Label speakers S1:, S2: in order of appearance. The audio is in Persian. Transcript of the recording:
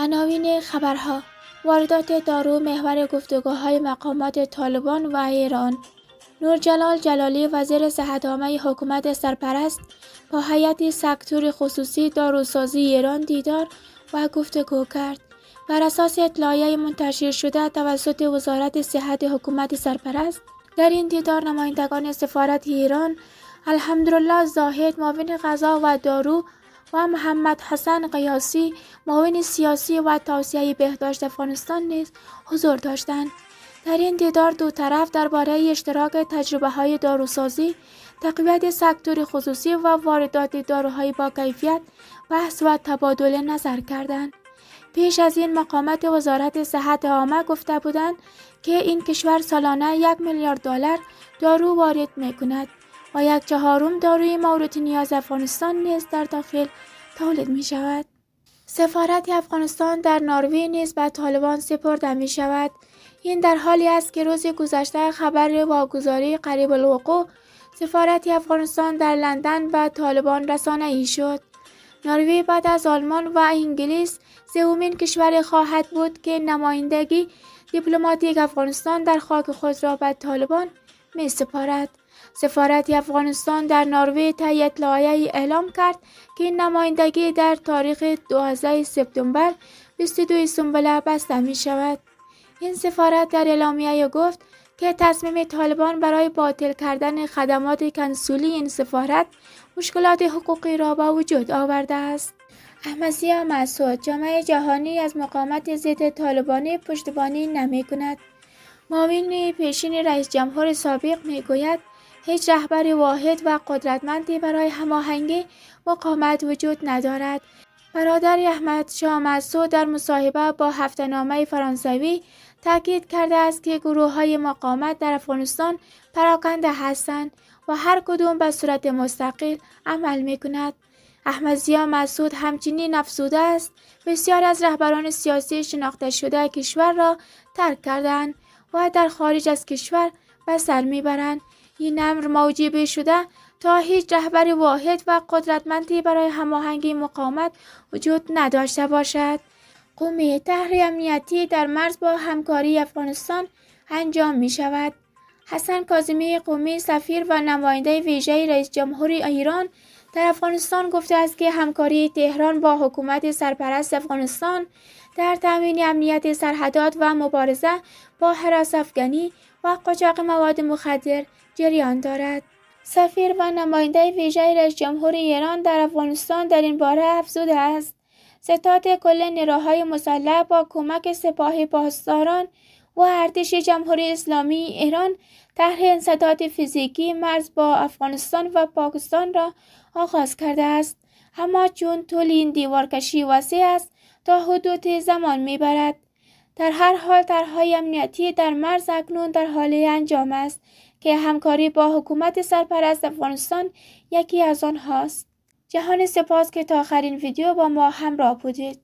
S1: عناوین خبرها: واردات دارو محور گفتگوهای مقامات طالبان و ایران. نورجلال جلالی وزیر صحت‌عامه حکومت سرپرست با هیئت سکتور خصوصی داروسازی ایران دیدار و گفتگو کرد. بر اساس اطلاعیه منتشر شده توسط وزارت صحت حکومت سرپرست، در این دیدار نمایندگان سفارت ایران الحمدلله زاهد معاون غذا و دارو و محمد حسن قیاسی معاون سیاسی و توسعه بهداشت افغانستان نیز حضور داشتند. در این دیدار دو طرف درباره اشتراک تجربه‌های داروسازی، تقویت سکتور خصوصی و واردات داروهای با کیفیت بحث و تبادل نظر کردند. پیش از این مقامات وزارت صحت عامه گفته بودند که این کشور سالانه 1 میلیارد دلار دارو وارد می‌کند و 1/4 داروی مورد نیاز افغانستان نیز در داخل تولید می‌شود. سفارت افغانستان در نروژ نیز به طالبان سپرده می‌شود. این در حالی است که روز گذشته خبر واگذاری قریب الوقوع سفارت افغانستان در لندن به طالبان رسانه‌ای شد. نروژ بعد از آلمان و انگلیس سومین کشور خواهد بود که نمایندگی دیپلماتیک افغانستان در خاک خود را به طالبان می‌سپارد. سفارت افغانستان در نروژ طی اطلاعیه‌ای اعلام کرد که این نمایندگی در تاریخ 12 سپتامبر 22 سنبله بسته می شود. این سفارت در اعلامیه گفت که تصمیم طالبان برای باطل کردن خدمات کنسولی این سفارت مشکلات حقوقی را به وجود آورده است. احمدضیا مسعود: جامعه جهانی از مقاومت ضد طالبانی پشتیبانی نمی کند. معاون پیشین رئیس جمهور سابق می گوید هیچ رهبر واحد و قدرتمندی برای هماهنگی مقاومت وجود ندارد. برادر احمدشاه مسعود در مصاحبه با هفته‌نامه فرانسوی تاکید کرده است که گروه‌های مقاومت در افغانستان پراکنده هستند و هر کدام به صورت مستقل عمل می‌کند. احمدضیا مسعود همچنین افزوده است بسیار از رهبران سیاسی شناخته شده کشور را ترک کردند و در خارج از کشور به سر میبرند. این امر موجب شده تا هیچ رهبر واحد و قدرتمندی برای هماهنگی مقاومت وجود نداشته باشد. قومی: طرح امنیتی در مرز با همکاری افغانستان انجام می شود. حسن کاظمی قمی، سفیر و نماینده ویژه رئیس جمهور ایران در افغانستان گفته است که همکاری تهران با حکومت سرپرست افغانستان در تامین امنیت سرحدات و مبارزه با هراس‌افکنی و قاچاق مواد مخدر جریان دارد. سفیر و نماینده ویژه رئیس جمهور ایران در افغانستان در این باره افزوده است ستاد کل نیروهای مسلح با کمک سپاه پاسداران و ارتش جمهوری اسلامی ایران طرح انسداد فیزیکی مرز با افغانستان و پاکستان را آغاز کرده است. اما چون طول این دیوارکشی وسیع است تا حدود زمان میبرد. در هر حال طرح‌های امنیتی در مرز اکنون در حال انجام است که همکاری با حکومت سرپرست افغانستان یکی از آنهاست. جهان سپاس که تا آخرین ویدیو با ما همراه بودید.